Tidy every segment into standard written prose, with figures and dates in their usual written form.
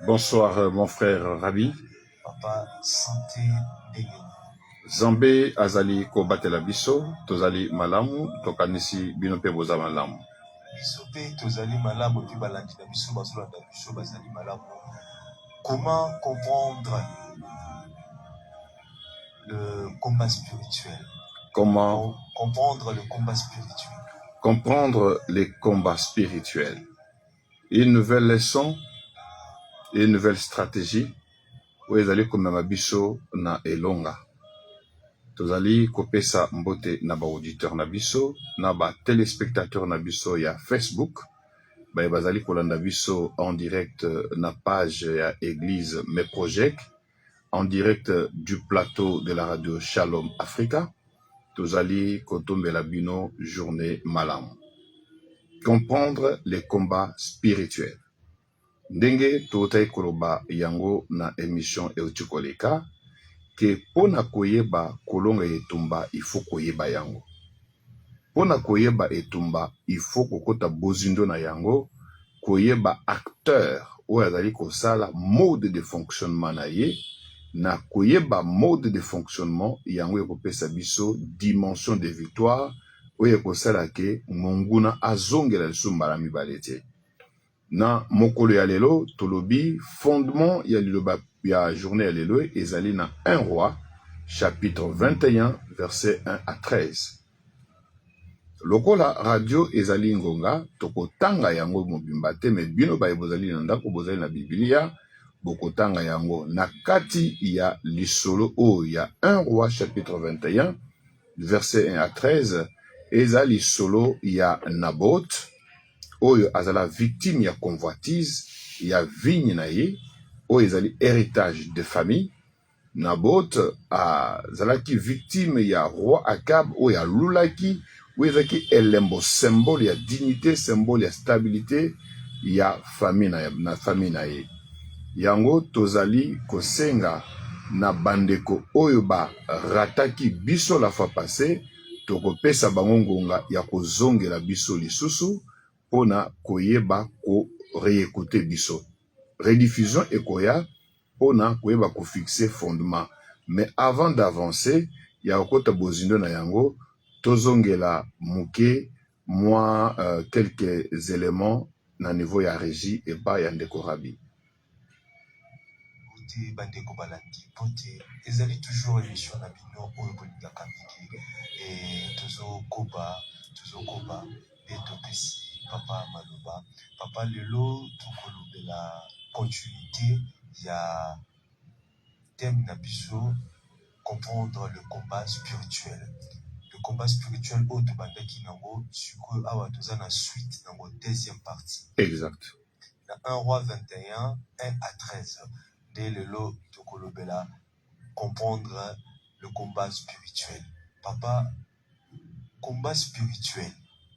Bonsoir, mon frère Rabi. Papa, santé ndenge. Zambe azali ko batela biso, tozali malamu, tokanisi bino pe boza malamu. Biso pe tozali malamu puis balandi na biso bazolanda biso bazali malamu. Comment comprendre le combat spirituel? Comment comprendre le combat spirituel? Comprendre les combats spirituels. Une nouvelle leçon, une nouvelle stratégie, où ezali komema biso na elonga. Tozali kopesa mbote na ba auditeur na biso, na ba téléspectateur na biso ya Facebook. Bazali kolanda biso en direct na page ya Église Mes Project, en direct du plateau de la radio Shalom Africa. Tozali kotombela bino journée malam. Comprendre les combats spirituels. Ndenge totai koloba yango na émission Eutikoleka, ke pona koyeba kolonga etumba, il faut koyeba yango. Pona koyeba etumba, il faut kokota bozindo na yango, koyeba acteur, ou azali kosala mode de fonctionnement na ye, na koyeba mode de fonctionnement, yango ekopesa biso dimension de victoire, ou ekosala ke monguna azongela lisumbala mibale te. Na mokolo ya lelo, tolobi, fondement ya liloba ya journée ya lelo, ezali na 1 roi, chapitre 21, verset 1 à 13. Lokola radio ezali ngonga, tokotanga yango mobimba te, me bino baye bozali na ndako bozali na Biblia, bokotanga yango na kati ya lisolo o ya 1 roi chapitre 21, verset 1 à 13, ezali solo ya Nabot, oyo azala victime ya convoitise, ya vigne na ye, oyo ezali héritage de famille. Nabot azalaki victime ya roi Akab, oyo alulaki, oyo ezalaki elembo symbole ya dignité, symbole ya stabilité ya famille na ye. Yango tozali kosenga na bandeko oyo ba rataki biso la fois passée, tokopesa bango ngonga ya kozongela biso lisusu, pona koyeba ko réécouter biso. Rediffusion ekoya pona koyeba ko fixer fondement. Mais avant d'avancer, ya okota bozindo na yango, tozongela muke moi quelques éléments na niveau ya régie et ba ya ndeko Rabi. Bandeko balandi pote ezali toujours émission na bino oyo bolingaka mingi et tozokoba et topesi papa maloba. Papa lelo tokolobela continuité ya thème na biso, comprendre le combat spirituel. Le combat spirituel oyo tobandaki nango sikoyo awa toza na suite nango deuxième partie. Exact. Na 1 roi 21, 1 à 13. Dès le lot de Kolobela, comprendre le combat spirituel. Papa, combat spirituel.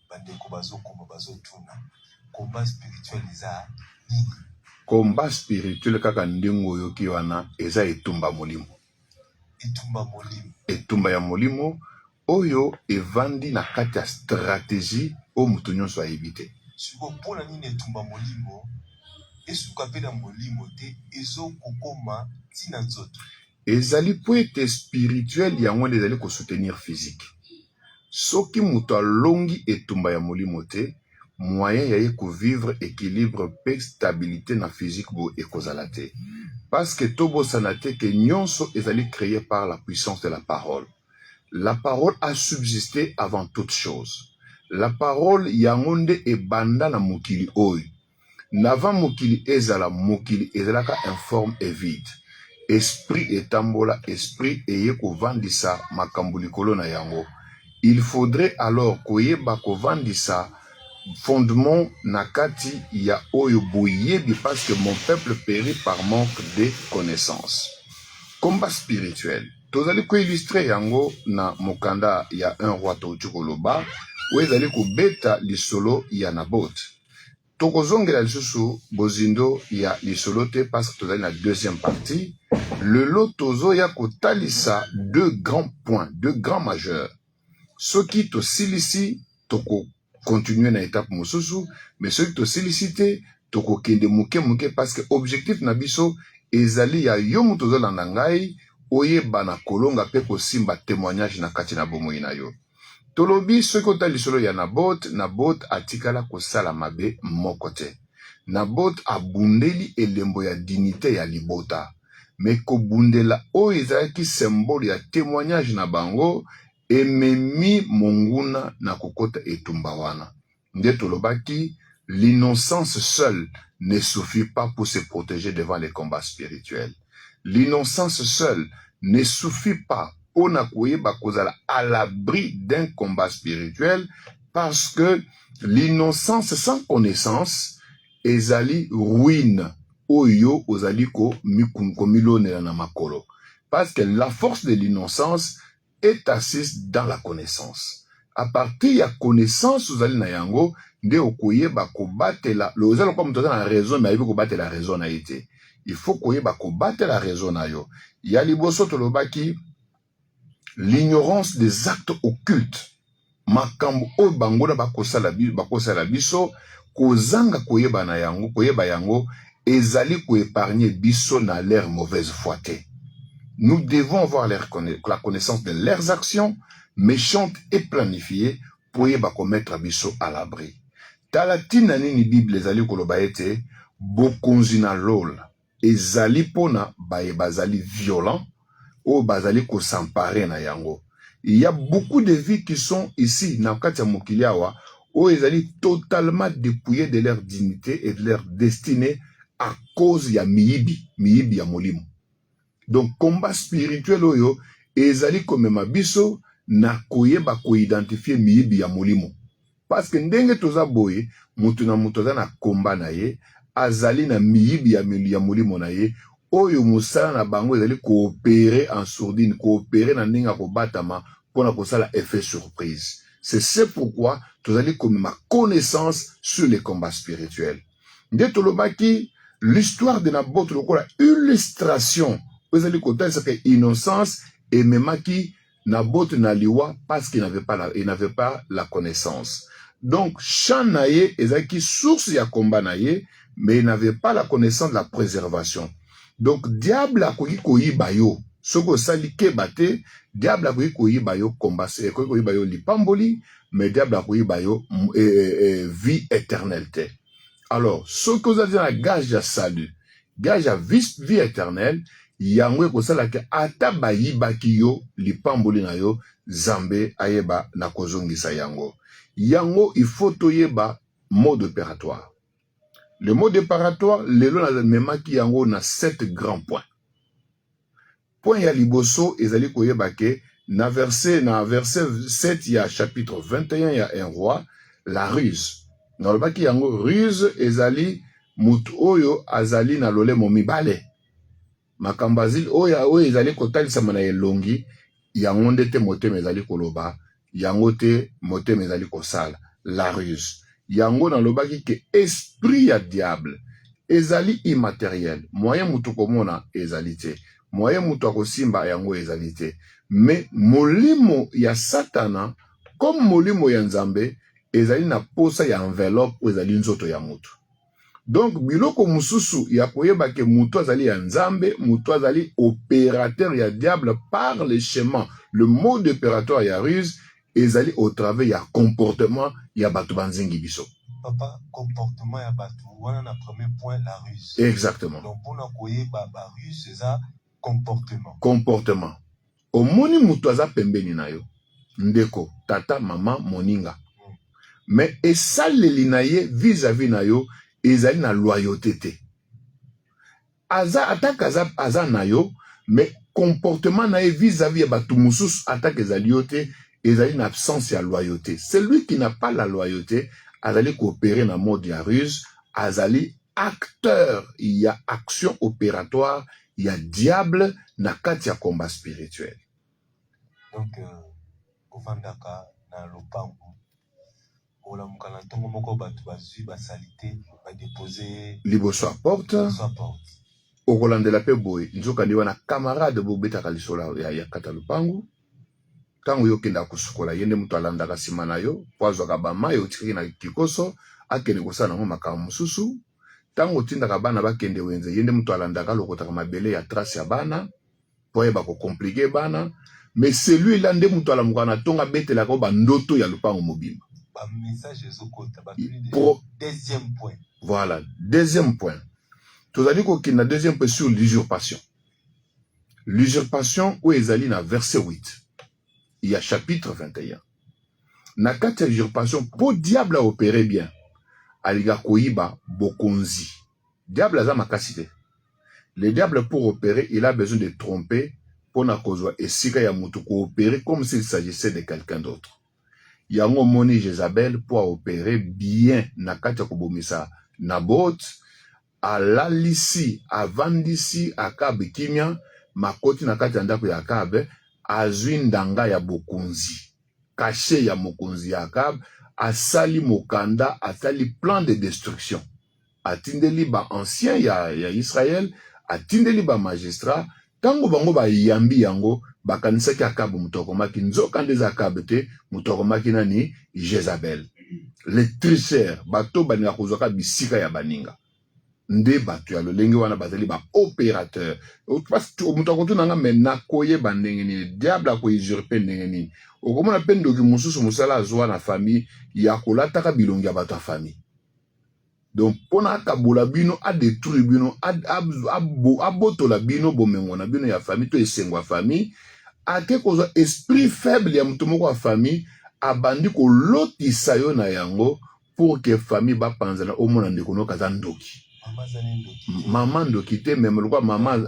Bandeko bazo komba bazo tuna. Combat spirituel eza nini? Combat spirituel kaka ndingo yoki wana eza etumba molimo. Etumba molimo. Etumba ya molimo oyo evandi na kati ya stratégie o mutu nyonso ayebite. Siko pona nini etumba molimo? Esuka pe na molimo te ezo kokoma tina nzoto. Ezali po ete spirituel yango ezali ko soutenir physique. Soki mutu alongi etumba ya molimo te, moyen ya ye ko vivre équilibre pe stabilité na physique bo ekozala te. Parce que tobo sanate ke nyonso ezali créé par la puissance de la parole. La parole a subsisté avant toute chose. La parole yango nde ebanda na mokili oyo. N'avant mokili ezalaka informe et vide. Esprit etambola, esprit eye kovandisa makambo likolo na yango. Il faudrait alors koyeba kovandisa fondement nakati ya oyo boyebi, parce que mon peuple périt par manque de connaissances. Combat spirituel. Tozali ko illustrer yango na mokanda ya 1 roi Tochukoloba, où ezali kobeta lisolo ya Nabot. Tokozongela lisusu bozindo ya lisolo te, parce que tozali na deuxième partie. Le lot tozo ya kotalisa deux grands points, deux grands majeurs. Soki to silisi toko continuer na étape mosusu, mais soki to silicité tokokende muke muke parce que objectif na biso ezali ya yo mutu ozolanda ngai oyeba na kolonga pe kosimba témoignage na kati na bomoi na yo. Tolobi soki ota lisolo ya Nabot atikala kosala mabe moko te. Nabot abundeli elembo ya dignité ya libota. Me kobundela oyo ezalaki symbole ya témoignage na bango ememi monguna na kokota etumba wana. Nde tolobaki l'innocence seule ne suffit pas pour se protéger devant les combats spirituels. L'innocence seule ne suffit pas pour à l'abri d'un combat spirituel parce que l'innocence sans connaissance ezali ruine oyo ozali ko milone na makolo. Parce que la force de l'innocence est assise dans la connaissance. À partir de la connaissance ozali na yango nde okoyeba kobatela le ozali kwa mtu na raison mais il faut kobatela la raison na été. Il faut koyeba kobatela la raison na yo. Ya liboso tolobaki l'ignorance des actes occultes. Makambo o bangona bakosala biso kozanga koyeba na yango koyeba yango ezali ko épargner biso na leur mauvaise foi. Nous devons avoir la connaissance de leurs actions méchantes et planifiées pour yeba commettre biso à l'abri. Talatina nini Bible ezali koloba ete bokonzi na lola ezali pona bazali violent ou bazali ko s'emparer na yango. Il y a beaucoup de vies qui sont ici na kati ya mokili awa ou ezali totalement dépouillées de leur dignité et de leur destinée à cause ya miyibi ya molimo. Donc combat spirituel oyo ezali komema biso na koyeba ko identifier miyibi ya molimo. Parce que ndenge toza boye mutu na mutu na komba na ye azali na miyibi ya molimo na ye oyo musala na bango ezali coopérer en sourdine, coopérer na ndenge ko batama pona kosala effet surprise. C'est pourquoi tozali comme ma connaissance sur les combats spirituels. Nde tolobaki l'histoire de Nabot lokola illustration ezali kota c'est innocence et memaki Nabot na liwa parce qu'il n'avait pas la connaissance. Donc Chanaye ezaki source ya combat naye mais il n'avait pas la connaissance de la préservation. Donc diable a koyiba yo soko sali kebate diable a koyiba yo combat koyiba yo lipamboli mais diable a koyiba yo vie éternelle. Alors ce que vous avez un gage à salut gage à vie éternelle yango ko sala ke ata bayiba ki yo lipamboli na yo zambe ayeba na kozongisa yango il faut toyeba mode opératoire. Le mode opératoire lelo na mema ki yango na 7 grands points. Point ya liboso ezali koyeba ke na verset 7 ya chapitre 21 ya 1 roi la ruse. Na lobaki yango ruse ezali mutu oyo azali na lolemo mibale. Makambazil oyo ezali kotalisa mana elongi yango ndete motema ezali koloba yango te motema ezali kosala la ruse. Yango na lobaki ke esprit ya diable ezali immatériel. Moyen mutu komona ezali te. Moyen mutu akosimba yango ezali te. Mais molimo ya satana comme molimo ya nzambe ezali na posa ya enveloppe ezali nzoto ya mutu. Donc biloko mususu ya koyeba ke mutu azali ya nzambe, mutu azali opérateur ya diable par le schéma, le mode opératoire ya ruse ezali au travers ya comportement ya batu banzingi biso. Papa, comportement ya batu wana na premier point la ruse. Exactement. Donc pona koyeba ba ruse c'est ça comportement. Comportement. Omoni mutu aza pembeni na yo. Ndeko, tata, mama, moninga. Mais esaleli na ye vis-à-vis na yo ezali na loyauté te. Attaque aza na yo, mais comportement na ye vis-à-vis ya batu mususu attaque ezali yo te, ezali na absence ya loyauté. Celui qui n'a pas la loyauté, azali coopérer na mode ya ruse, azali acteur, il y a action opératoire, il y a diable na kati ya combat spirituel. Donc ovandaka na lopangu ola mukala ntongo moko batu bazui basalite ba déposer liboso à porte okolandela pe boy nzoka ndi wana camarade bobetaka lisola ya kata lopangu tango yo kenda kusukola yende mutu alandaka sima na yo poazwaka bama yo tikaki na kikoso akende kosala nango makambo mosusu tango tindaka bana bakende wenze yende mutu alandaka lokotaka mabele ya trace ya bana po yeba ko compliquer bana, mais celui là nde mutu alamuka na tonga betelaka ko bandoto ya lupango mobimba. Deuxième point. Voilà, deuxième point. Tozali ko kinda deuxième point sur l'usurpation. L'usurpation où ezali na verset 8. Il y a chapitre 21. Na kati ya usurpation po diable a opéré bien. Aliga koyiba bokonzi. Diable aza makasi te. Le diable pour opérer, il a besoin de tromper pour na kozwa esika ya mutu ko opérer comme s'il s'agissait de quelqu'un d'autre. Yango moni Jézabel pour opérer bien na kati ya kobomisa Nabot, alalisi, avandisi Akab kimia, makoti na kati ya ndako ya Akab, azwi ndanga ya bokonzi. Caché ya mokonzi ya Akab, asali mokanda, asali plan de destruction. Atindeli ba ancien ya Israël, atindeli ba magistrat, tango bango ba yambi yango, bakanisaki Akab mutokomaki, nzokande za Akab te, mutokomaki nani Jézabel. Les tricheurs, bato baninga kozwaka bisika ya baninga. Nde bato ya lolenge wana bazali ba opérateur. Parce que mutu akotuna nga mena koye bandenge nini, diable ako usurper ndenge nini. Okomona pe ndoki mususu musala azwa na famille ya kolataka bilongi ya bato ya famille. Donc pona akabola bino, a détruire bino, abotola bino bomengo na bino ya famille to esengo ya famille, ake kozwa esprit faible ya mutu moko ya famille, abandi ko lotisa yo na yango pour que famille ba panzana omona ndeko no kaza ndoki. Maman ndoki te même lokwa maman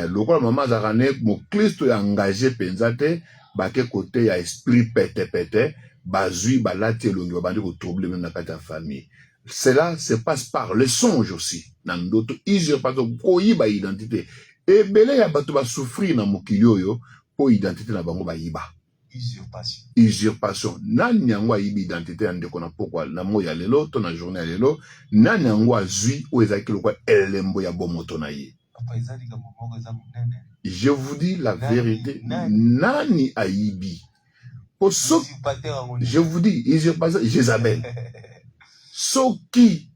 lokwa maman zakane mo Kristo ya engagé penza te bake côté ya esprit pete bazui balati elongi babandi ko troubler même na kati ya famille. Cela se passe par le songe aussi. Nan ndoto usurpation koyiba identité. Ebele ya bato ba souffrir na mokili oyo po identité na bango ba yiba. Usurpation. Nani yango ayibi identité ya ndeko na pokwa na moya lelo to na journée lelo, nani yango azui o ezaki lokwa elembo ya bomoto na ye. Je vous dis la vérité, nani ayibi. Je vous dis, usurpation, Jézabel. Soki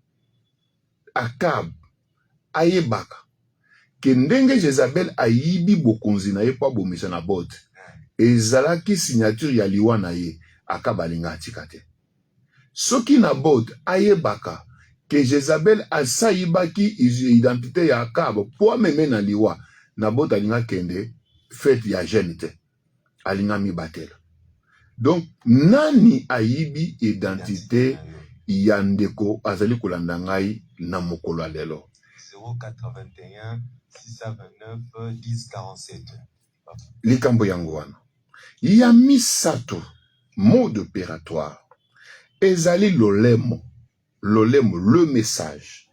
Akab ayebaka ke ndenge Jézabel ayibi bokonzi na ye po abomisa na Nabot, ezalaki signature ya liwa na ye, Akab alinga atika te. Soki Nabot ayebaka ke Jézabel asayibaki identité ya Akab po ameme na liwa, Nabot alinga kende fête ya jeune te, alinga mibatela. Donc nani ayibi identité ya ndeko azali kolanda ngai na mokolo lelo? 081 629 1047. Likambo yangu wana ya misato mode opératoire ezali lolemo le message.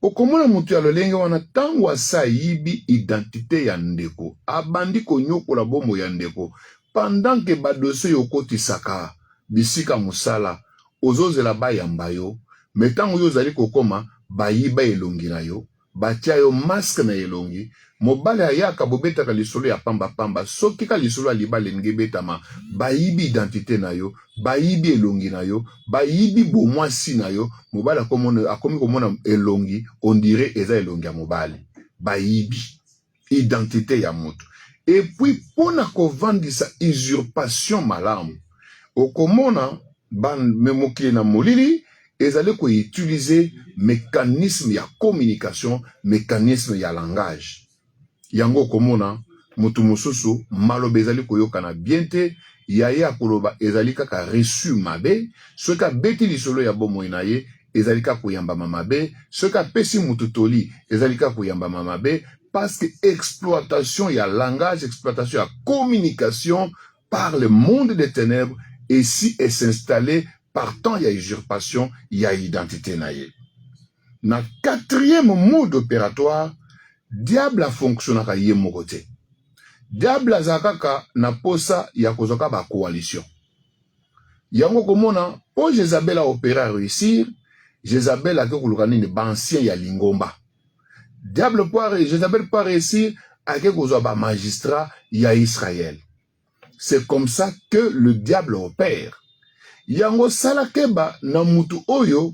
Okomona mutu ya lolenge wana tango asayibi identité ya ndeko abandi konyokola bomo ya ndeko pendant que badose yokotisaka bisika musala ozozela bayamba yo, metango yo zali kokoma bayiba elongi na yo, batia yo masque na elongi, mobale ayaka bobetaka lisolo ya pamba soki ka lisolo ya libale nge betama, bayibi identité na yo, bayibi elongi na yo, bayibi bomwasi na yo, mobale akomi komona elongi, on dirait eza elongi ya mobale, bayibi identité ya moto. Et puis pona kovandisa usurpation malamu, okomona ban memokile na molili ezali ko utiliser mécanisme ya communication, mécanisme ya langage. Yango komona mutu mususu maloba ezali koyokana bien te, yaya koloba ezali kaka reçu mabe, soka beti lisolo ya bomoi na ye ezali kaka koyamba mabe, soka pesi mutu toli ezali kaka koyamba mabe, parce que exploitation ya langage, exploitation ya communication par le monde des ténèbres et si est s'installer partant il y a usurpation, il y a identité naïe. Na quatrième mode opératoire, diable a fonctionné à mon côté. Diable a zakaka na posa ya kozoka ba coalition. Yango komona, po Jézabel a opéré à réussir, Jézabel a kolukani ni bancien ya lingomba. Diable Jézabel peut réussir à ba magistrat ya Israël. C'est comme ça que le diable opère. Yango salakeba na mutu oyo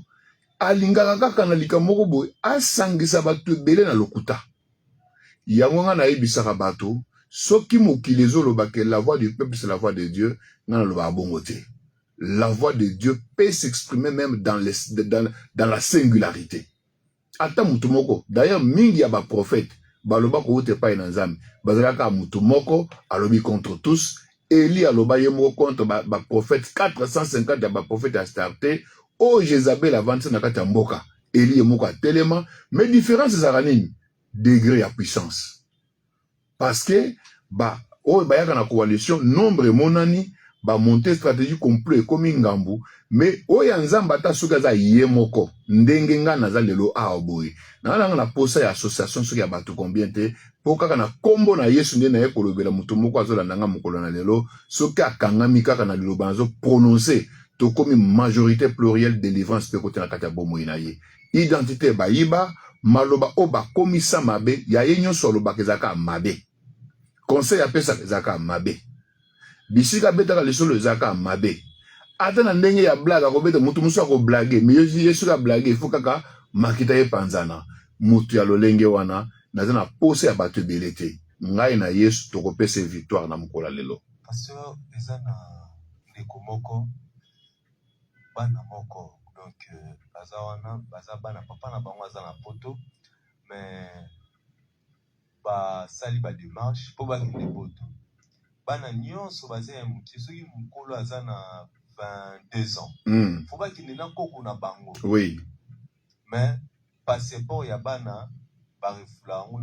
alingaka kaka na likambo boye asangisa bato ebele na lokuta. Yango nga nayebisaka bato soki mokili ezolobaka la voix du peuple c'est la voix de Dieu, nga naloba bongo te. La voix de Dieu peut s'exprimer même dans la singularité. Ata mutu moko. D'ailleurs, mingi ya ba prophète, baloba ko ute pa ina nzambe. Bazalaka mutu moko, alobi contre tous. Eli aloba yemo contre ba prophète 450 ya ba prophète a starté. O Jézabel avance na kati ya mboka. Eli yemo ka telema, mais différence ezaka nini? Degré ya puissance. Parce que ba o bayaka na coalition nombre monani ba monter stratégie complète comme ngambu, mais oya nzamba ta soki aza ye moko ndenge nga naza lelo aoboy na na posa ya association soki ya bato combien te po kaka na kombo na Yesu nde na ye kolobela mutu moko azolanda nga mokolo na lelo soki akangami kaka na lelo banzo prononcer to komi majorité plurielle délivrance pe kote na kati ya bomoi na ye identité bayiba maloba o ba komisa mabe ya ye nyonso alobaka ezaka mabe conseil apesa ezaka mabe bisika betaka lesolo ezaka mabe ata na ndenge ya blague akobeta mutu musu akoblage mais Yesu ka blage ifo kaka makita ye panzana mutu ya lolenge wana naza na pose ya bato ebele te ngai na Yesu tokopesa victoire na mokolo lelo. Pasteur eza na ndeko moko bana moko donc baza wana baza bana papa na bango aza na poto mais basali ba démarche po bakende poto bana nyonso baza ya moke soki mokolo aza na 22 ans faut bakende na koko na bango oui mais passeport ya bana barefula yango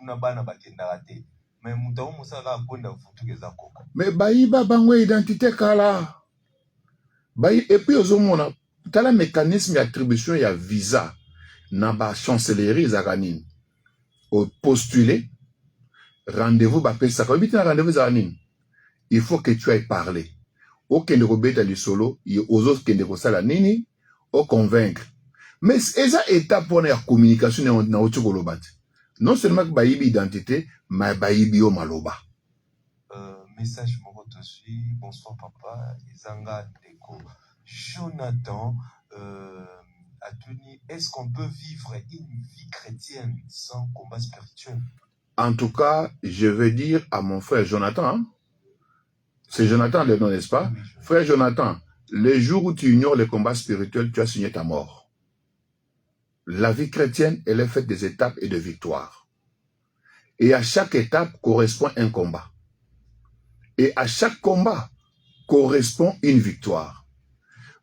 na bana bakendaka te mais moto yango mosala akonda futuka eza koko mais bayiba bango identité kala bayi et puis ozomona tala mécanisme d'attribution ya visa na ba chancellerie ezaka nini au postuler rendez-vous bapesa ka bita rendez-vous za nini il faut que tu ailles parler okende kobeta lisolo ozo kende kosala nini o convaincre mais eza étape pour la communication na otokoloba non seulement que bayibi identité mais bayibi o maloba message moko to suis bonsoir papa ezanga deko Jonathan Atuni, est-ce qu'on peut vivre une vie chrétienne sans combat spirituel? En tout cas, je veux dire à mon frère Jonathan, hein? C'est Jonathan le nom, n'est-ce pas? Oui, frère Jonathan, le jour où tu ignores le combat spirituel, tu as signé ta mort. La vie chrétienne, elle est faite des étapes et de victoires. Et à chaque étape correspond un combat. Et à chaque combat correspond une victoire.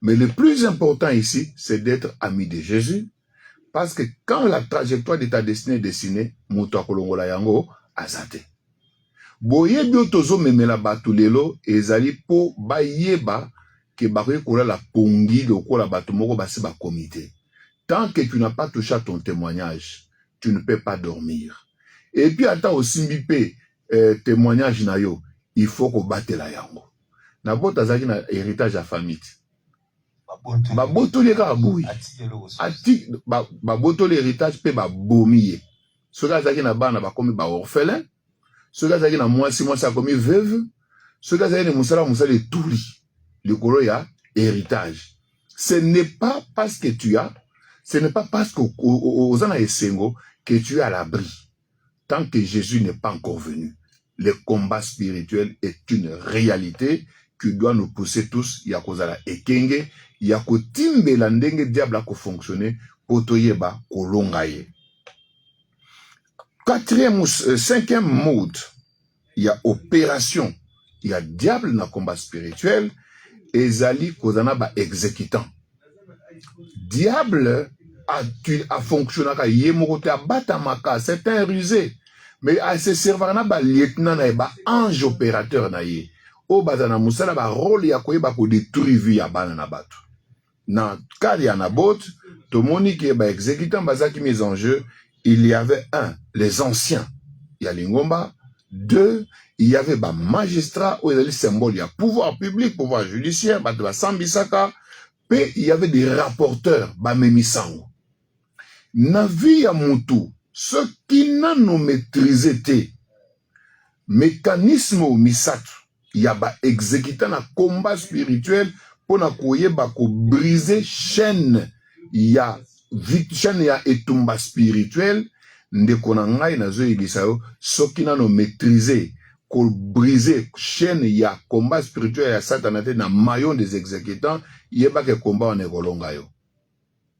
Mais le plus important ici, c'est d'être ami de Jésus. Parce que quand la trajectoire de ta destinée est dessinée, Mouto Kolongola Yango, azate. Boye biotozo memela batulelo, ezali po bayeba ke bakoye kola la pongi de kola batumoko basi ba comité. Tant que tu n'as pas touché à ton témoignage, tu ne peux pas dormir. Et puis, attends aussi mbipe témoignage na yo, il faut ko batela yango. Na bota zaki na héritage à famille. Babotoli ka boui ati babotoli héritage pe babomiye soki azalaki na bana bakomi ba orphelin soki azalaki na mwasi akomi veuve soki azalaki na musala etuli likolo ya héritage. Ce n'est pas parce que tu as, ce n'est pas parce que ozana esengo que tu es à l'abri tant que Jésus n'est pas encore venu. Le combat spirituel est une réalité qui doit nous pousser tous ya kozala ekenge ya kotimbela ndenge diable ko fonctionner potoyeba kolonga ye. Cinquième mode, il y a opération, il y a diable na combat spirituel ezali kozana ba exécutant. Diable a fonctionné ka yemoko te abatamaka, c'est un rusé, mais a se servir na ba lieutenant na ba ange opérateur na ye. O bazana musala ba rôle ya koyeba ko détruire vie ya bana na bato. Na cas ya Nabot, tomoni ki ba exécutant bazaki mis en jeu, il y avait un, les anciens, il y a l'ingomba, deux, il y avait ba magistrat ou les symboles, il y a pouvoir public, pouvoir judiciaire, ba sambisaka, puis il y avait des rapporteurs, ba memisango. Na vie ya mutu, ceux qui n'ont maîtrisé te, mécanisme ou misatu, il y a ba exécutant na combat spirituel pour na koye ba ko briser chaîne ya chaîne ya etumba spirituel ndeko na ngai nazoyebisa yo soki nano maîtriser ko briser chaîne ya combat spirituel ya Satan na maillon des exécutants yeba ke combat on ekolonga yo.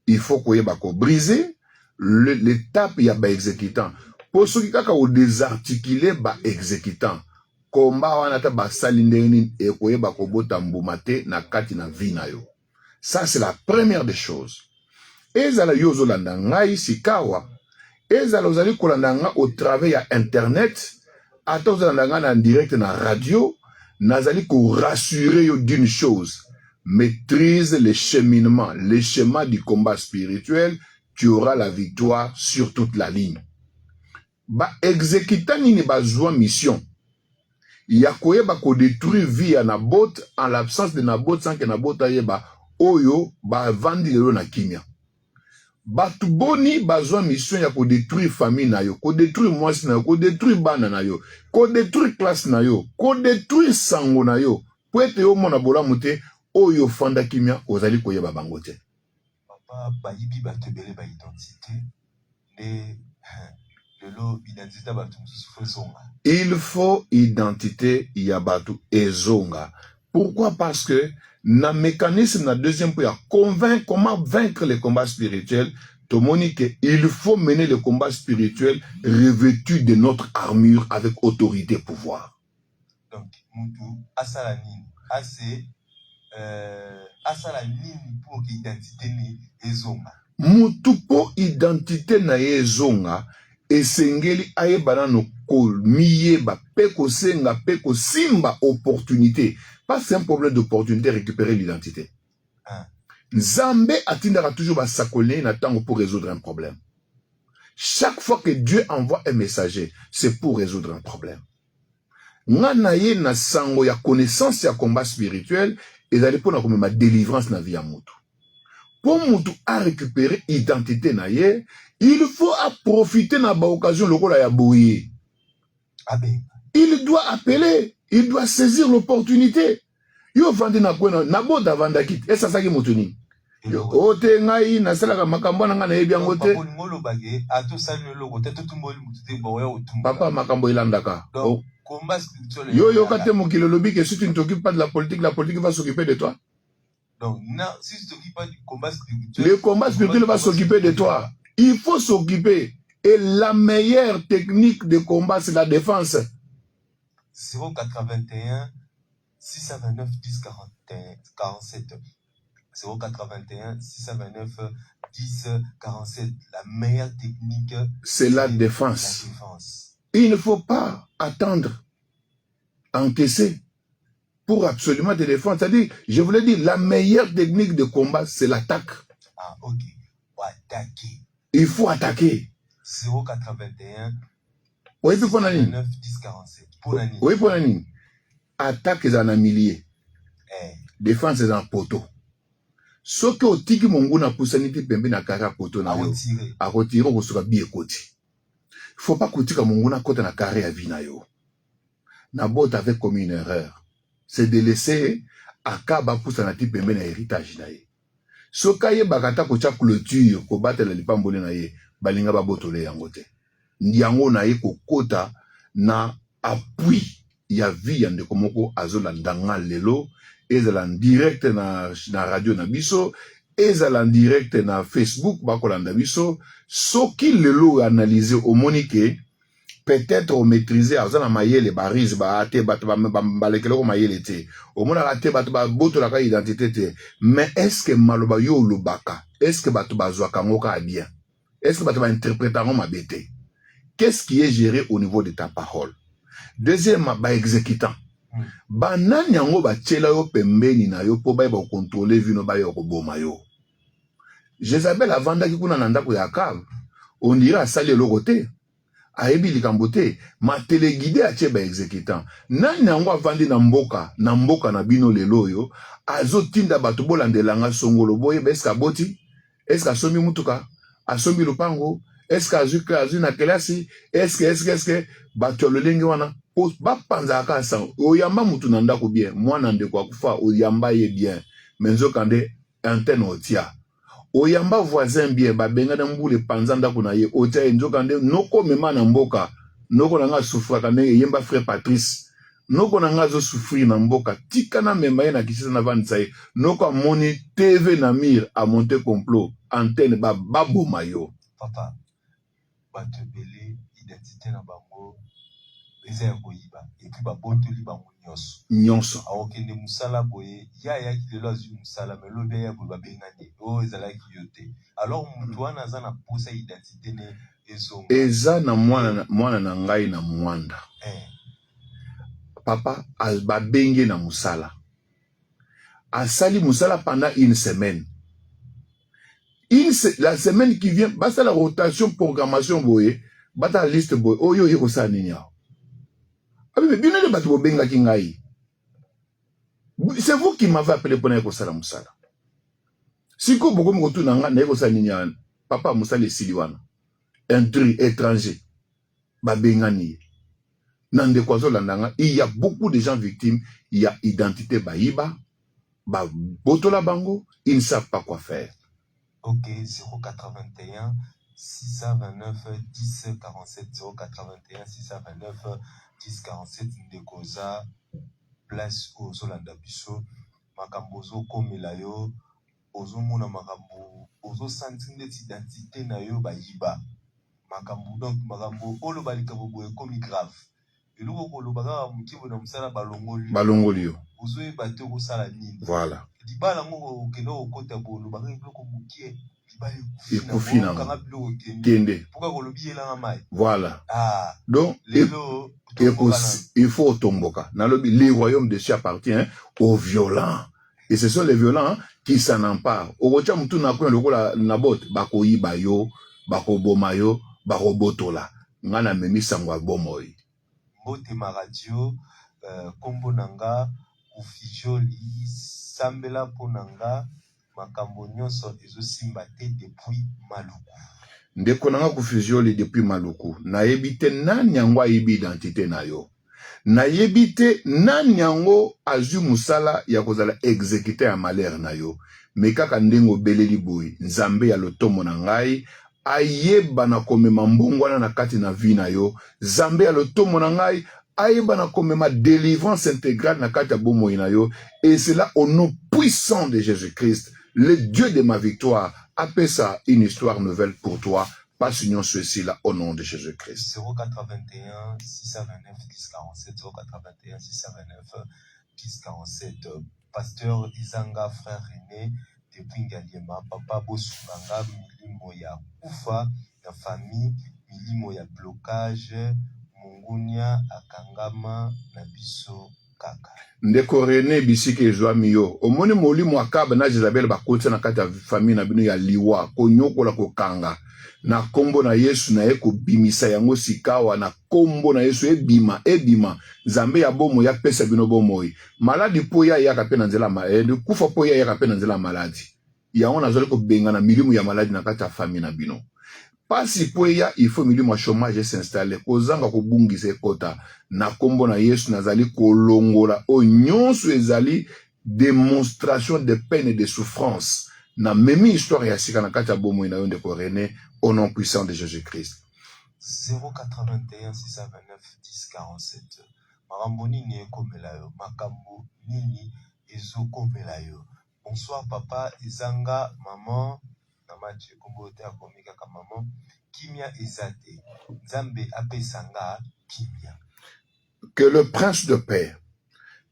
Il faut ko yeba ko briser l'étape ya ba exécutant pour soki kaka o désarticuler ba exécutant combat wana ta ba salindeni e ko yeba ko bota mbuma te na kati na vie na yo. Ça c'est la première des choses. Ezala yo zolanda ngai sikawa ezala ozali kolanda nga au travers ya internet ata ozalanda nga na direct na radio nazali ko rassurer yo d'une chose: maîtrise le cheminement, le schéma du combat spirituel, tu auras la victoire sur toute la ligne. Ba exécutant nini bazwa mission ya koyeba ko détruire vie ya Nabot en l'absence de Nabot sans que Nabot ayeba oyo ba vandi lelo na kimia. Batu boni bazwa mission ya ko détruire famille na yo, ko détruire mwasi na yo, ko détruire bana na yo, ko détruire classe na yo, ko détruire sango na yo. Po ete yo mona bola mute oyo fanda kimia ozali koyeba bango te. Papa bayibi batebele ba identité ne lelo identité batu msufosonga. Il faut identité ya batu ezonga. Pourquoi? Parce que na mécanisme na deuxième point convaincre comment vaincre les combats spirituels. Tomonique, il faut mener le combat spirituel revêtu de notre armure avec autorité et pouvoir. Donc mutu asalani assez asalani pour identité ni ezonga. Mutu po identité na ezonga esengeli ayebana no ko miyeba peko senga peko simba opportunité. Pas c'est un problème d'opportunité récupérer l'identité. Nzambe atindara toujours ba sakole na tango pour résoudre un problème. Chaque fois que Dieu envoie un messager, c'est pour résoudre un problème. Nganaye na sango ya connaissance ya combat spirituel et d'aller pour ma délivrance na vie ya mutu. Pour mutu à récupérer identité na ye, il faut profiter na ba occasion lokola ya boye. Amen. Il doit appeler, il doit saisir l'opportunité. Yo vandi na kwena na boda vanda kit et ça saki mutuni. Yo ote ngai na sala ka makambo na nga na yebi angote. Papa makambo ilandaka. Yo yo kate mokilo lobi que si tu ne t'occupes pas de la politique va s'occuper de toi. Donc si tu t'occupes pas du combat spirituel, le combat spirituel va s'occuper de toi. Il faut s'occuper. Et la meilleure technique de combat, c'est la défense. 081 629 10 47. 081 629 10 47. La meilleure technique, c'est la défense. Il ne faut pas attendre, encaisser pour absolument te défendre. C'est-à-dire, je voulais dire, la meilleure technique de combat, c'est l'attaque. Ah, ok. Pour attaquer. Il faut attaquer. 081 oui, pour nani? 9 10 47. Pour nani? Oui, pour nani? Attaque est en millier. Défense est en poteau. Ce que au tiki monguna pousaniti pembe na kara poteau na yo. A retirer au sera bien côté. Faut pas que monguna côté na carré à vie na yo. Nabot avait commis une erreur. C'est de laisser akaba pousanati pembe na héritage na ye. Ce kaye bakata ko cha clôture ko batela lipambole na ye. Balinga babotole yango te. Ndiango na ye kokota na appui ya vie ya ndeko moko azolanda nga lelo ezala en direct na radio na biso ezala en direct na Facebook bakolanda biso soki lelo analyser au monique peut-être au maîtriser azana mayele barise ba ate bat balekelo mayele te au mona ate bat ba botola ka identité te mais est-ce que maloba yo lobaka est-ce que bato bazwa kango ka bien est-ce que bato ba interpréter ma bête? Qu'est-ce qui est géré au niveau de ta parole? Deuxièmement, ba exécutant. Ba nani yango ba tchela yo pembeni na yo po ba ba contrôler vino ba yo ko boma yo. Jézabel avanda ki kuna nanda ko yakab. On dirait sali le côté. Ayebi likambote ma téléguidé a tche ba exécutant. Nani yango avandi na mboka na bino lelo yo azo tinda bato bolandelanga songolo boye ba eska boti? Eska somi mutuka? Asomi lupango? Est-ce que azu na kelasi? Est-ce que bato le lenge wana po ba panza ka sa oyamba mutu na ndako bien mwana ndeko akufa oyamba ye bien menzo kande antenne otia oyamba voisin bien babenga na mbule panzanda kuna ye otia enzoka nde noko mema na mboka noko nanga souffra kane yemba frère Patrice noko nanga zo souffrir na mboka tika na mema ye na kisisa na vandisa ye noko amoni TV na mir a monter complot antenne baboma yo papa bato ebele identité na bango eza ya koyiba epuis babotoli bango nyonso aokende musala boye ya yaki lelo azwi musala me lobi ya boye babengani oyo ezalaki yo te alors mutu wana aza na posa identité ne ezonga eza na mwana na ngai na mwanda papa babenge na musala asali musala pendant une semaine. La semaine qui vient, basta la rotation, programmation boye, basta la liste boye, oh yo yeko sa ninya. Ah mais bien le bateau benga kingai. C'est vous qui m'avez appelé pour yeko sala musala. Si ko boko mko tu nanga na yeko sa ninya, papa musala siliwana. Intrus étranger. Ba benga ni. Nande kwazo landanga, il y a beaucoup de gens victimes, il y a identité baïba, ba botola bango, ils ne savent pas quoi faire. Ok, 081 629 10 47 081 629 10 47 Ndekoza place au Zolanda Biso makambo zo komela yo ozo mona makambo ozo sentir d'identité na yo bayiba makambo donc makambo olo balika boye komi grave eloko kolobaka mukibo na musala balongoli yo ozo ebate ko sala nini voilà libala ngo kendo okota bolo baka biloko mukie ekufina kende voilà donc il faut tomboka nalobi les royaumes de Dieu appartient aux violents et ce sont les violents qui s'en emparent okocha mutu na ko lokola na bot bakoyiba yo bakoboma yo bakobotola ngana memi sangwa bomoi mbote ma radio kombo nanga ufijoli sambela ponanga makambo nyonso ezosimba te depuis maluku ndeko nanga kufizioli depuis maluku nayebi te nani yango ayebi identité na yo nayebi te nani yango azwi musala ya kozala exécuté ya malheur na yo me kaka ndenge obeleli boye nzambe ya lotomo na ngai ayeba na komema mbongwana na kati na vi na yo nzambe ya lotomo na ngai ayeba na komema délivrance intégrale na kati ya bomoi na yo et cela au nom puissant de Jésus-Christ. Le Dieu de ma victoire appelle ça une histoire nouvelle pour toi. Passe union ceci là au nom de Jésus-Christ. 081 629 10 47 081 629 10 47. Pasteur Izanga, frère René, depuis Ngaliema, papa Bosubanga, milimo ya kufa, na famille, milimo ya blocage, mungunya, akangama, na biso kaka. Ndeko René bisike ezwami yo omoni molimo akaba na Jezabel bakotsa na kati ya famille na bino ya liwa konyokola kokanga na kombo na Yesu na eko bimisa yango sikawa na kombo na Yesu ebima Nzambe ya bomo ya pesa bino bomoi maladi po ya yaka pe na nzela kufa po ya yaka pe na nzela maladi yango nazali ko benga na milimo ya maladi na kati ya famille na bino pasi po ya il faut milimo ya chômage s'installer kozanga kobungisa ekota na kombo na Yesu nazali kolongola o nyonso ezali démonstration de peine et de souffrance na memi histoire ya sika na kati ya bomoi na yo ndeko René au nom puissant de Jésus-Christ. 081 629 10 47 makambo nini ekomela yo makambo nini ezokomela yo. Bonsoir papa Izanga maman na match kombo te akomika ka maman kimia ezate Nzambe apesanga kimia. Que le prince de paix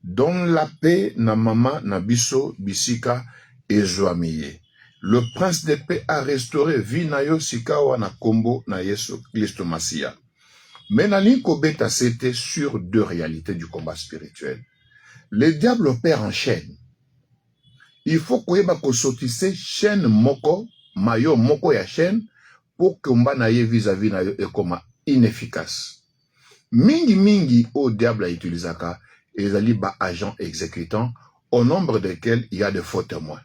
donne la paix na mama na biso bisika ezwamiye. Le prince de paix a restauré vie na yo sikawa na kombo na Yesu Christ Masia. Mais nalinko beta c'était sur deux réalités du combat spirituel. Le diable opère en chaîne. Il faut koyeba ko sotise chaîne moko mayo moko ya chaîne pour que mba na ye vis-à-vis na yo ekoma inefficace. Mingi au diable a utilisé ça et les ba agents exécutants au nombre desquels il y a de faux témoins.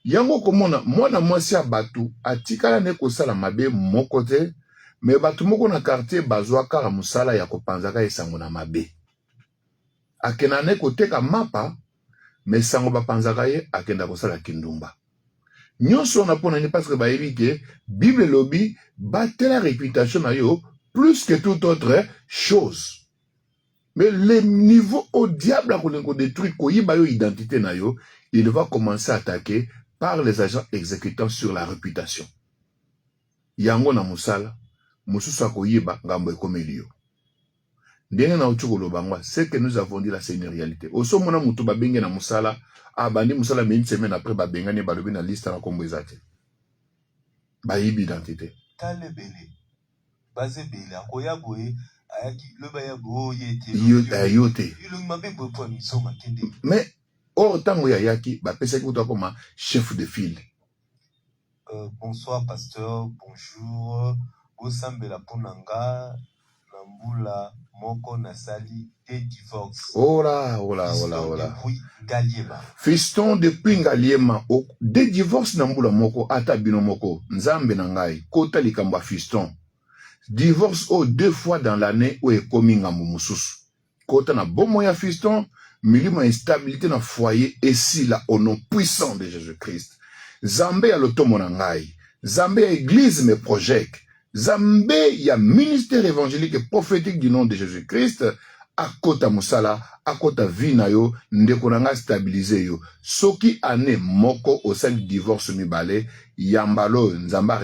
Yango komona mwana mwasi ya batu atikala ne kosala mabe moko te me batu moko na quartier bazwa kara musala ya kopanzaka esango na mabe. Akena ne koteka mapa me sango bapanzaka ye akenda kosala kindumba. nyonso na pona ni parce que bayebi ke Bible lobby batela réputation na yo plus que toute autre chose. Mais le niveau au diable a détruit koyiba yo identité na yo, il va commencer à attaquer par les agents exécutants sur la réputation. Yango na musala, mususu akoyiba ngambo ekomeli yo. Ndenge na uchukolo bangwa, ce que nous avons dit là c'est une réalité. Oso mona mutu babenge na musala, abandi musala mais une semaine après babenga ne balobi na liste na kombo ezate. Bayibi identité. Talebele. Basé bele akoya boye ayaki le baya boye yote. Il m'a bien beaucoup mission makende. Mais or tango ya yaki ba pesa ki kutoka comme chef de file. Bonsoir pasteur, bonjour. Bosambela ponanga nambula moko nasali des divorces. Ola. Fiston depuis Ngaliema, des divorces nambula moko ata bino moko nzambe nangai kota likamba fiston. Divorce 2 fois dans l'année ou ekomi ngambo mususu. Kota na bomo ya fiston, milima instabilité na foyer et si là au nom puissant de Jésus-Christ. Zambé ya lotomo nangai, Zambé ya église me project. Zambé ya ministère évangélique et prophétique du nom de Jésus-Christ, à kota musala, à kota vina yo, ndeko nanga stabiliser yo. Soki ane moko au sein du divorce mibale, yambalo, nzamba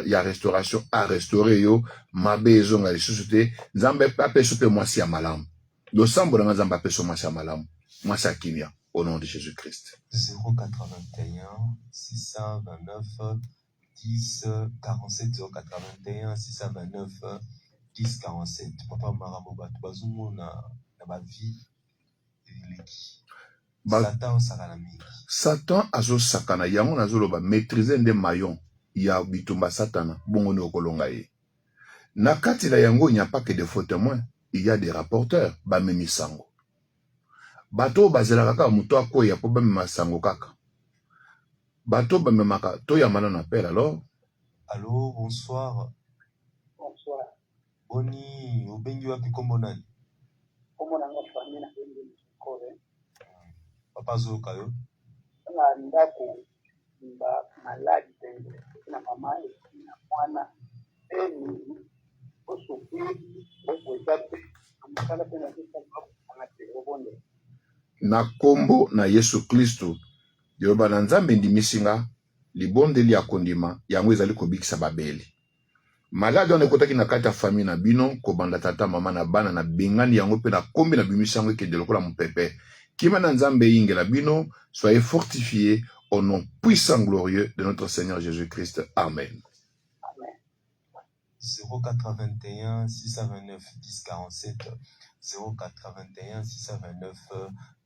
ya restauration à restaurer yo, mabe zonga les sociétés, nzambe pape sope mwasi ya malamu. Lo sambo nanga nzamba pape so mwasi ya malamu. Mwasi ya kimia, au nom de Jésus-Christ. 081 629 10 47 081 629 10 47. Papa Maraboba, Bazumo na ma vie Satan sakana mingi. Satan azo sakana yango nazoloba maîtriser nde maillon ya bitumba satana bongo ne okolonga ye. Na kati la yango il n'y a pas que des faux témoins, il y a des rapporteurs ba memi sango. Bato bazela kaka muto akoya po ba mema sango kaka. Bato ba memaka to ya mana na pela alors. Allô, bonsoir. Bonsoir. Boni, obengi wapi kombo nani? Kombo nanga famille na bengi kore. Papa Zoka yo. Na ndako mba maladi tenge na mama na mwana eni osupi okwetape amakala tena kisa ngati na kombo na Yesu Kristo yoba na nzambe ndimisinga libondeli ya kondima yango ezali kobikisa babeli. Malade on ekotaki na kati ya famille na bino kobanda tata mama na bana na bengani yango pe na kombi na bimisango ekende lokola mopepe. Kima na nzambe ingela bino, soyez fortifiés au nom puissant glorieux de notre Seigneur Jésus-Christ. Amen. 0421 629 10 47 0421 629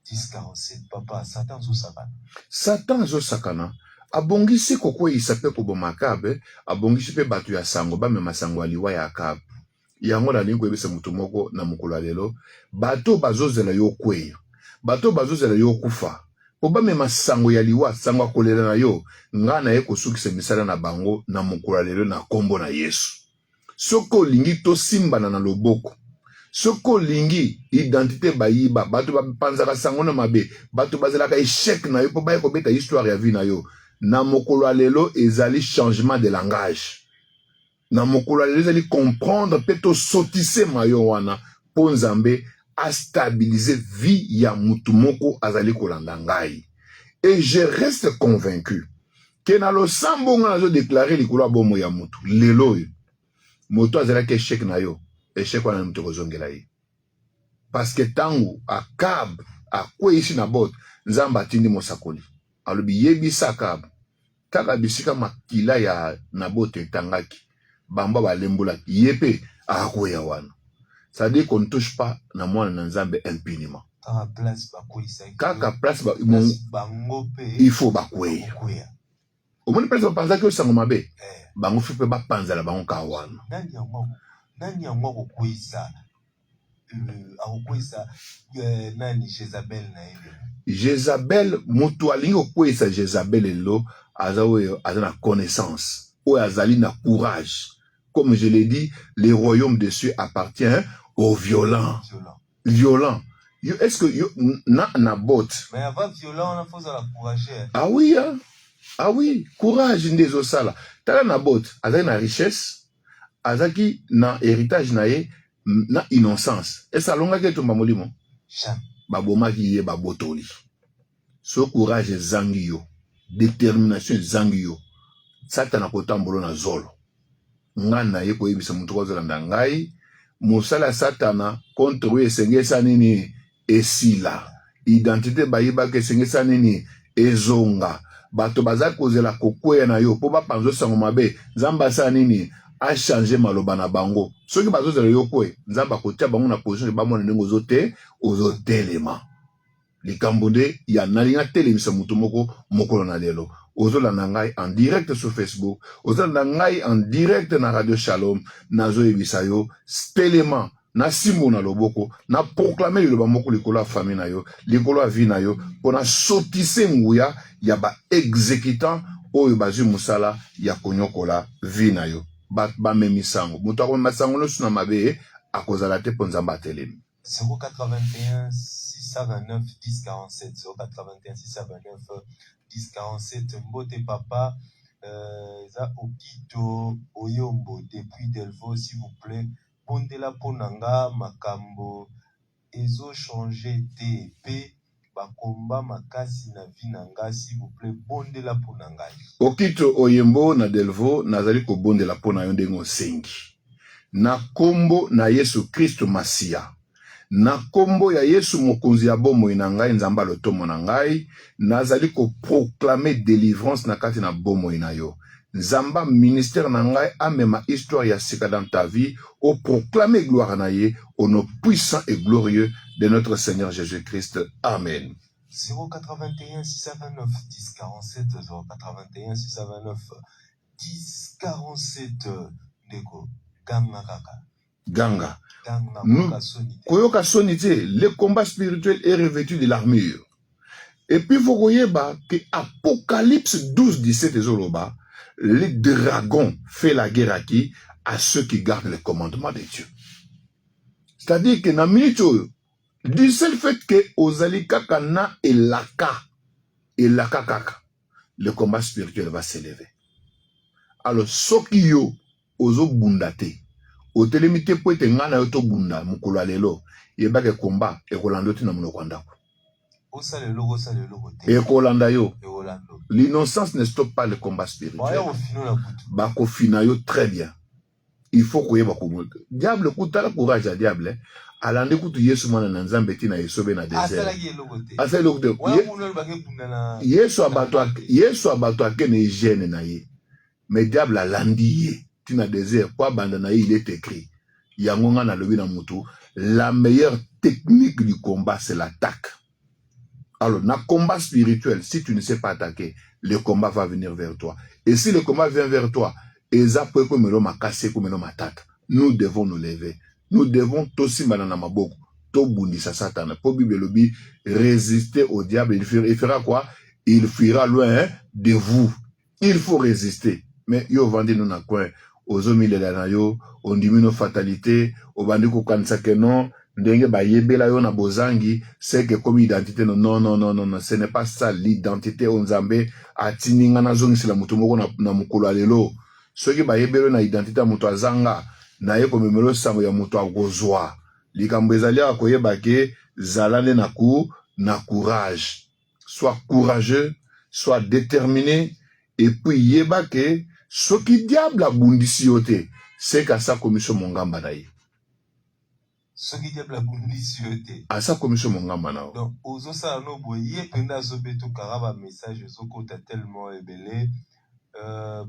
10 47. Papa, Satan zo sakana. Satan zo sakana. Abongisi koko isape kobo makabe, abongisi pe batu ya sango ba mema sango aliwa ya akabe. Yango la lingo ebese mutu moko na mukolo lelo, bato bazozela yo kweya. Bato bazozela yo kufa. Po ba mema sango ya liwa sango akolela na yo, nga na ye kosukisa misala na bango na mukolo lelo na kombo na Yesu. Soko lingi to simbana na loboko. Soko lingi identité bayiba, bato ba panzaka sango na mabe, bato bazela ka échec na yo po ba ye kobeta histoire ya vie na yo. Na mokolo lelo ezali changement de langage. Na mokolo lelo ezali comprendre peto sotise mayo wana po nzambe a stabiliser vie ya mutu moko azali kolanda ngai. Et je reste convaincu que na lo sambo nga nazo déclarer likolo bomo ya mutu lelo yo moto azala ke échec na yo échec wana mutu kozongela ye. Parce que tango akab akwe ici na bot nzamba atindi mosakoli alobi yebisa akab kaka bisika makila ya nabote tangaki bamba balembola yepe akoya wana. Ça dit qu'on ne touche pas na mwana na nzambe impuniment. Kaka place il faut bakweya. Omoni place bapanza ke osango mabe bango fipe bapanzala bango ka wana. Nani ya mwako kuisa akokwisa nani Jezabel na ele. Jezabel mutu alingi okwisa Jezabel elo azawe azana connaissance ou azali na courage. Comme je l'ai dit, le royaume des cieux appartient aux violents. Violent. Est-ce que na bot? Mais avant violent, on a faut la courage. Ah oui, hein? Ah oui, courage ndezo sala. Tala na bot, azaki na richesse, azaki na héritage na ye, na innocence. Et ça longa ke tumba molimo. Jamais. Babomaki ye babotoli. So courage zangi yo, détermination zangi yo. Satana kotambolo na zolo. Ngana ye ko yebisa mutu kozolanda ngai, musala satana contre we esengesa nini esila. Identité bayiba ke esengesa nini ezonga. Bato baza kozela kokwea na yo po bapanzo sango mabe nzamba sa nini a changer maloba na bango soki bazozela yo kwe nzamba kotia bango na position ba mona ndenge ozotelema likambo nde ya nalinga telemisa mutu moko mokolo na lelo ozolanda ngai en direct sur Facebook ozolanda ngai en direct na Radio Shalom nazoyebisa yo telema na simbo na loboko na proclamer liloba moko likolo ya famille na yo likolo ya vie na yo pona sotise nguya ya ba exécutant oyo bazwi musala ya konyokola vie na yo ba memisango mutu akomema sango no suna mabe akozala te po nzambe atelemi 081 629 1047 081 629 1047 Mbote Papa za Okito Oyombo depuis Delvaux s'il vous plaît Pondela Ponanga Makambo Ezo changer TP Bakomba Makasi na Vinanga s'il vous plaît Bondela Ponanga Okito Oyembo na Delvaux nazali ko bondela pona yo ndengo sengi na kombo na Yesu Kristo Masia na kombo ya Yesu mokonzi ya bomoi na ngai nzamba lotomo na ngai nazali ko proclamer délivrance na kati na bomoi na yo nzamba ministère na ngai amema histoire ya sika dans ta vie au proclamer gloire na ye au nom puissant et glorieux de notre Seigneur Jésus-Christ. Amen. 081 629 1047 081 629 1047 Ndeko Ganga Kaka Ganga. Koyoka sonite, le combat spirituel est revêtu de l'armure. Et puis vous voyez que Apocalypse 12, 17 Zoloba, le dragon fait la guerre à qui? À ceux qui gardent les commandements de Dieu. C'est-à-dire que dans minute, du seul fait que Ozali Kakana et Laka Kaka, le combat spirituel va s'élever. Alors, Sokiyo, Ozo Bundate, au télémité pour être ngana yoto bunda mukolo lelo yeba ke komba e kolando tina muno kwanda ko e kolanda yo l'innocence ne stoppe pas le combat spirituel ba ko fina yo très bien il faut ko yeba ko diable kutala courage à diable alande kutu Yesu mwana na nzambe tina yesobe na désert asa lokote Yesu abato akene hygiène na ye mais diable alandi ye tina désert kwa bandana il est écrit yangonga na lobi na mutu la meilleure technique du combat c'est l'attaque. Alors na combat spirituel si tu ne sais pas attaquer le combat va venir vers toi et si le combat vient vers toi eza po ko melo makase ko melo matata nous devons nous lever nous devons tosi banana maboko to bundisa satana po bible lobi résister au diable il fera quoi il fuira loin de vous il faut résister mais yo vandi nous na coin ozomilela na yo ondimino fatalité obandi ko kanisa ke non ndenge ba yebela yo na bozangi c'est que comme identité non ce n'est pas ça l'identité onzambe atininga na zongisela mutu moko na mukolo lelo soki ba yebelo na identité mutu azanga na ye ko memelo sango ya mutu agozwa likambo ezali akoyeba ke zalane na courage sois courageux sois déterminé et puis yeba ke soki diable abundisi yo te c'est qu'à sa commission mongamba na ye soki diable abundisi yo te à sa commission mongamba na donc ozo sala no boye penda zo beto karaba message zo kota tellement ebele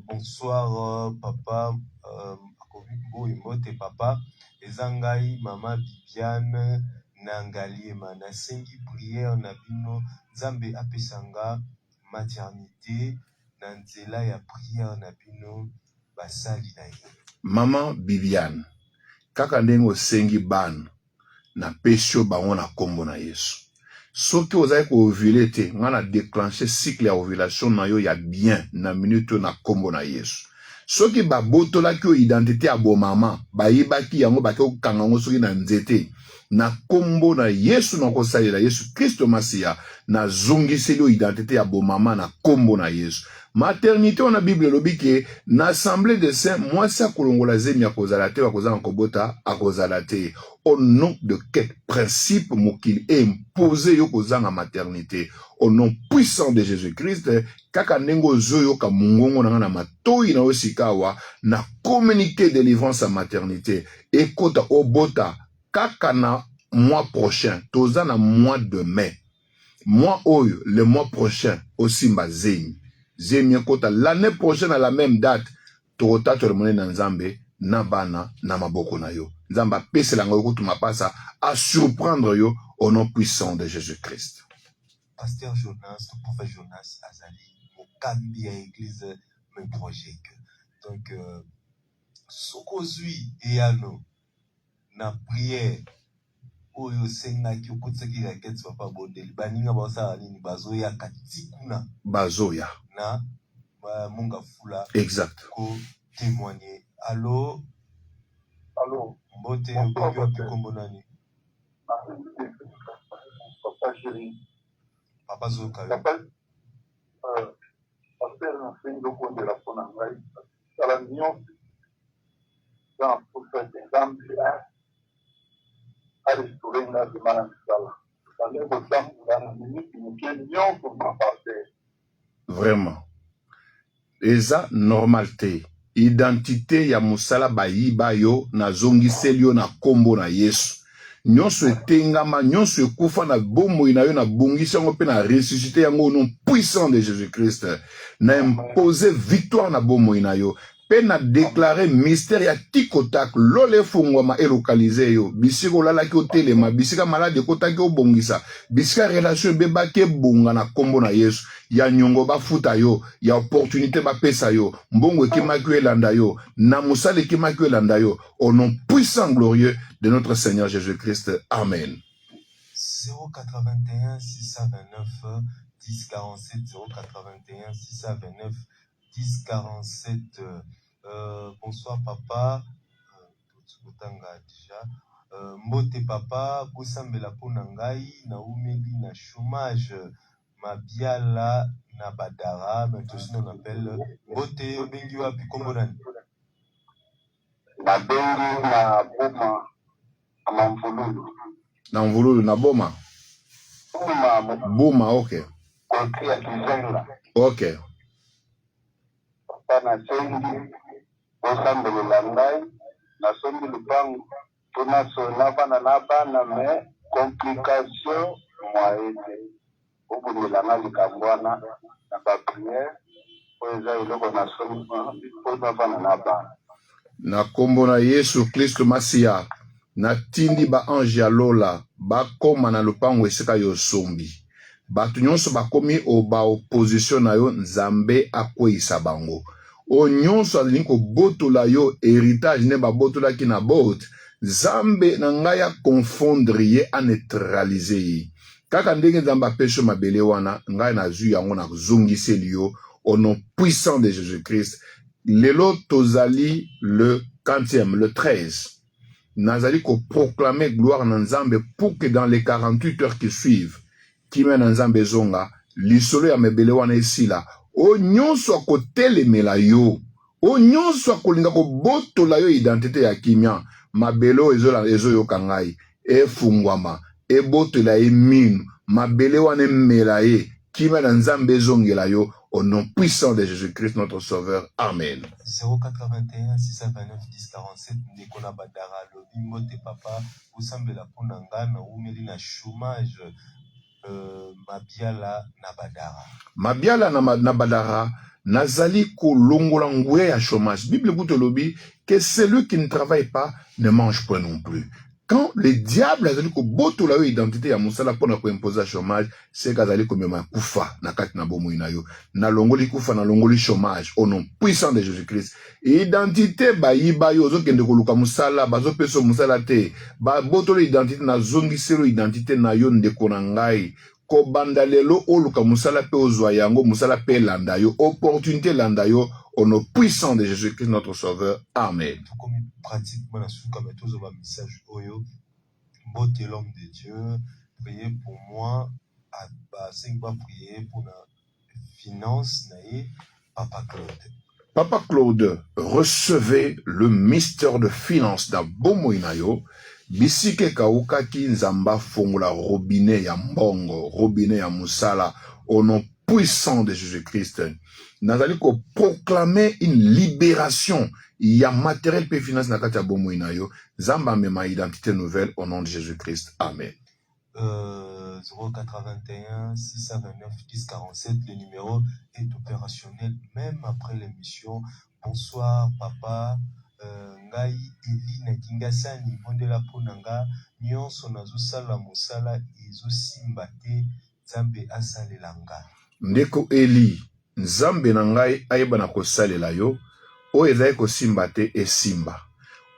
bonsoir papa akobi Mbote Papa ezangai mama Bibiane Nangaliema nasengi prière na bino Nzambe apesanga maternité na nzela ya prière na bino basali na ye. Maman Bibiane kaka ndenge osengi bana na pesho bango na kombo na Yesu soki ozali ko ovule te ngana déclencher cycle ya ovulation na yo ya bien na minute na kombo na Yesu soki babotolaki yo identité ya bomama bayebaki yango bake kokanga ngo soki na nzete na kombo na Yesu na kosalela Yesu Kristo Masia na zongiseli identité ya bomama na kombo na Yesu. Maternité on a Bible lobi ke na assemblée de saints mwasi akolongola zemi akozala te akozala kobota akozala te. Au nom de quel principe mokili imposé yo kozanga maternité au nom puissant de Jésus-Christ kaka nengo zoyo ka mungongo na matoi na osikawa na communiquer délivrance à maternité ekota obota kaka na mois prochain toza na mois de mai mois oyo le mois prochain osimba zemi ekota l'année prochaine à la même date tokota tolemone na nzambe na bana na maboko na yo nzamba pesela ngo kutuma pasa à surprendre yo au nom puissant de Jésus-Christ. Pasteur Jonas, le prophète Jonas Azali, Mokambi à l'église me projette. Donc, ce qu'on suit et à nous, na prière, oyo senga ki okutsaki la quête soit pas bonne. Baninga basa nini bazoya katikuna. Bazoya. Na munga fula. Exact. Ko témoigner. Allô. Allô. Mbote obengi wa pikombo nani. Papa chéri. Papa Zoka. Pasteur na sengo konde la pona ngai. Sala nyonso. Dans prophète d'Ambi. À restaurer la demande de sala. Dans le temps dans la minute nous nyonso pour pasteur. Vraiment. Eza normalité. Identité ya musala bayiba yo na zongiseli yo na kombo na Yesu. Nyonso etengama, nyonso ekufa na bomoi na yo na bongisi yango pe na ressuscité yango au nom puissant de Jésus-Christ. Na imposer victoire na bomoi na yo. Pe na déclarer mystère ya tikotak lole fungwama elokalize yo. Bisika olalaki otelema, bisika malade kotaki obongisa, bisika relation bebaki ebunga na kombo na Yesu. Ya nyongo ba futa yo, ya opportunité ba pesa yo, mbongo ekimaki elanda yo, na musala ekimaki elanda yo, au nom puissant glorieux de notre Seigneur Jésus-Christ. Amen. 081 629 1047 081 629 1047. Bonsoir papa. Déjà. Mbote papa, bosambela pona ngai na umeli na chômage. Mabiala na badara, maintenant on appelle Mbote obengi wapi kombo nani? Na bengi na boma na mvululu. Na mvululu na boma. Boma, ok. Kontri ya Kizenga. Ok. Papa na sengi bosambelela ngai na sombi lupango tona sona bana na bana me complication moyete obundela na likambwana na ba prière oza iloko na sombi pona bana na bana na kombo na Yesu Kristo Masia na tindi ba ange ya lola ba koma na lupango esika yo sombi batu nyonso bakomi o ba opposition na yo nzambe akweyisa bango o nyonso alingi kobotola yo héritage ne babotolaki na bote nzambe na ngai ya confondre ye a neutraliser ye kaka ndenge nzambe apesho mabele wana ngai nazwi yango na zongiseli yo au nom puissant de Jésus-Christ. Lelo tozali le 40e, le 13. Nazali ko proclamer gloire na nzambe pour que dans les 48 heures qui suivent kime na nzambe zonga lisolo ya mebele wana esila o nyonso akotelemela yo o nyonso akolinga kobotola yo identité ya kimia mabele ezoyoka ngai efungwama ebotola ye minu mabele wana emela ye kime na nzambe ezongela yo au nom puissant de Jésus-Christ notre sauveur. Amen. 081 629 1047 ndekona badara lobi mbote papa usambela pona ngana umeli na chômage. Mabiala na badara. Mabiala na badara nazali kolongola nguye ya chômage. Bible lobi que celui qui ne travaille pas ne mange point non plus. Quand le diable azali ko botola yo identité ya musala pona ko imposer chômage, c'est kazali ko mema kufa na kati na bomoi na yo. Na longoli kufa na longoli chômage au nom puissant de Jésus-Christ. Identité ba yiba yo zo kende ko luka musala bazo peso musala te. Ba botola identité na zongiselo identité na yo ndeko na ngai. Ko bandalelo o luka musala pe ozwa yango musala pe landa yo opportunité landa yo au nom puissant de Jésus-Christ notre sauveur. Amen. Comme pratiquement la souka mais tous message oyo Mbote l'homme de Dieu, priez pour moi. C'est pas prier pour la finance, Papa Claude. Papa Claude, recevez le mystère de finance da bomo inayo. Bisike kauka ki nzamba fongula robinet ya mbongo, robinet ya musala, au nom puissant de Jésus-Christ. Nazali ko proclamer une libération. Il y a matériel pe finance na kati ya bomo inayo. Zamba mema identité nouvelle au nom de Jésus-Christ. Amen. 081 629 1047, le numéro est opérationnel même après l'émission. Bonsoir papa. Ngai Eli na kingasani bondela ponanga nyonso nazosala mosala ezosimba te Nzambe asalelanga. Ndeko Eli, Nzambe na ngai ayeba na kosalela yo, oyo ezali kosimba te esimba.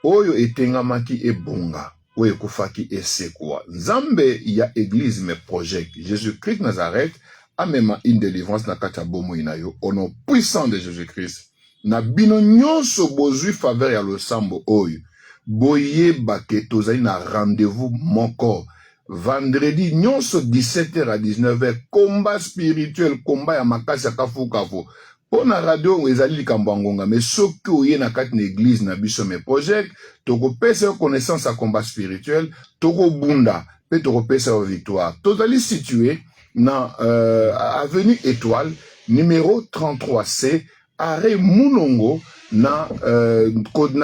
Oyo etengamaki ebonga, oyo ekufaki esekwa. Nzambe ya église me project. Jésus-Christ Nazareth amema une délivrance na kati ya bomoi na yo, au nom puissant de Jésus-Christ. Na bino nyonso bozwi faveur ya losambo oyo. Boye bake tozali na rendez-vous moko. Vendredi nyonso 17h à 19h, combat spirituel, combat ya makasi ya kafu. Pona radio ezali likambo ngonga, mais soki oye na kati na église na biso me project, toko pesa connaissance à combat spirituel, toko bunda, pe toko pesa victoire. Tozali situé na avenue Étoile, numéro 33C, arrêt Munongo, na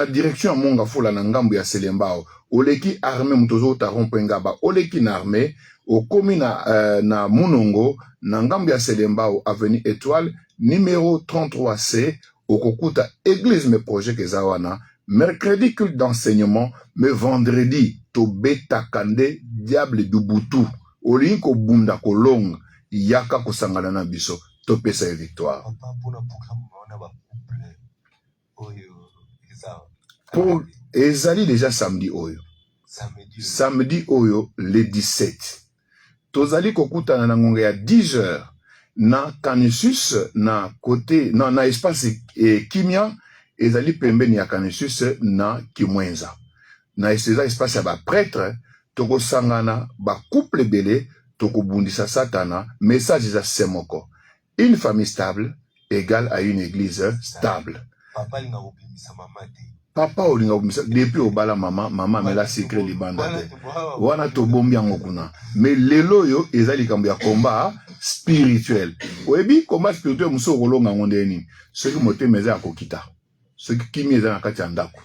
direction à Monga Fola na ngambu ya Selembao. Oleki armé mutozo tarompengaba, oleki na armé, okomi na Munongo, na ngambu ya Selembao, avenue Étoile, numéro 33C, okokuta église me projet kezawana, mercredi culte d'enseignement, mais vendredi, to beta kande, diable dubutu, olinko bunda kolong, yaka kosangana na biso, to pesa victoire. Pour ezali déjà samedi oyo. Samedi oyo, le 17. Tozali kokuta na ngonga ya 10h. Na Canisius, na côté, na espace Kimia, ezali pembeni ya Canisius na Kimwenza. Na espace ya ba prêtre, toko sangana, ba couple belé, toko bundisa satana, message za semoko. Une famille stable égale à une église stable. Papa linga obimisa mamate. Papa olinga obimisa, depuis obala mama mela secret libanda te. Wana to bombi yango kuna. Mais lelo yo, ezali kambi ya combat spirituel. Oebi combat spirituel muso kolonga ngondeni. Soki motema eza akokita. Soki kimi eza na kati ya ndako.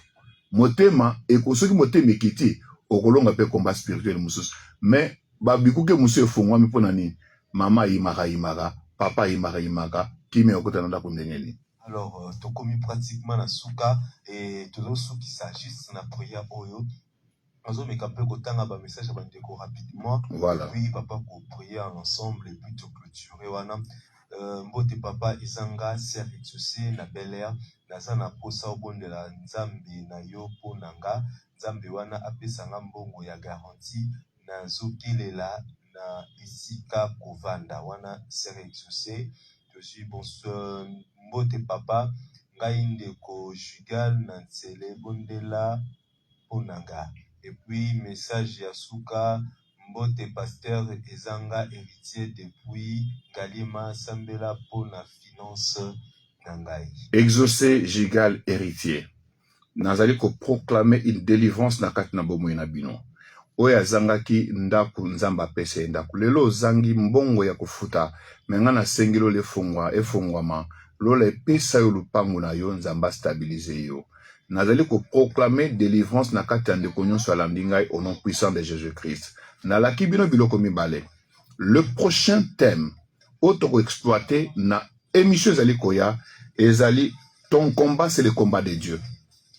Motema soki motema ekiti okolonga pe combat spirituel mususu. Mais babikuke muso efungwami mpona nini? Mama imaka, papa imaka, kimi okota na ndako ndengeli. Alors, tu commis pratiquement la souka et tout ce qui s'agit de la prière oyo. Nous avons un message rapidement. Voilà. Puis papa pour prier ensemble et puis te clôturer. Mbote papa izanga ser exaucé na Bel Air. Naza na posa obon de la Nzambe na yo po nanga. Nzambe wana apesanga mbongo ya garantie. Na zokelela na isika kovanda. Wana ser exaucé. Je suis bonsoir. Mbote papa ngai ndeko jugal na ntsele bondela ponanga. Et puis message ya suka mbote pasteur ezanga héritier depuis Galima sambela pona finance nangai. Exaucé jugal héritier. Nazali ko proclamer une délivrance na kati na bomo na bino. Oya zangaki ndaku nzamba pese ndaku. Lelo zangi mbongo ya kufuta mengana sengilo le efongwama. Lola pesa yo lupangu na yo nzamba stabiliser yo. Nazali ko proclamer délivrance na kati ya ndeko nyonso alandingai au nom puissant de Jésus-Christ. Na laki bino biloko mibale. Le prochain thème auto exploité na émission ezali koya ezali ton combat c'est le combat de Dieu.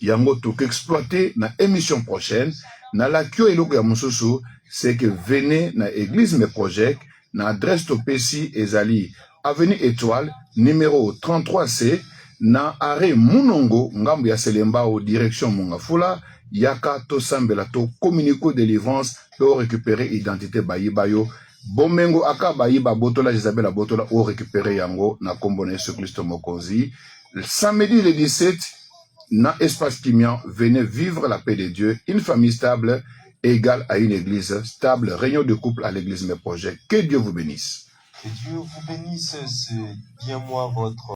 Yango to exploité na émission prochaine na lakio eloko ya mususu c'est que venez na église me project na adresse to pesi ezali avenue Étoile numéro 33C na arrêt Munongo ngambu ya Selembao direction Mongafula yaka to sambela to communico délivrance pour récupérer identité bayibayo bomengo aka bayiba botola Isabella botola o récupérer yango na kombo na Yesu Kristo mokonzi. Samedi le 17 na espace Kimia, venez vivre la paix de Dieu, une famille stable égale à une église stable. Réunion de couple à l'église Mes Projets. Que Dieu vous bénisse. Que Dieu vous bénisse. C'est bien moi, votre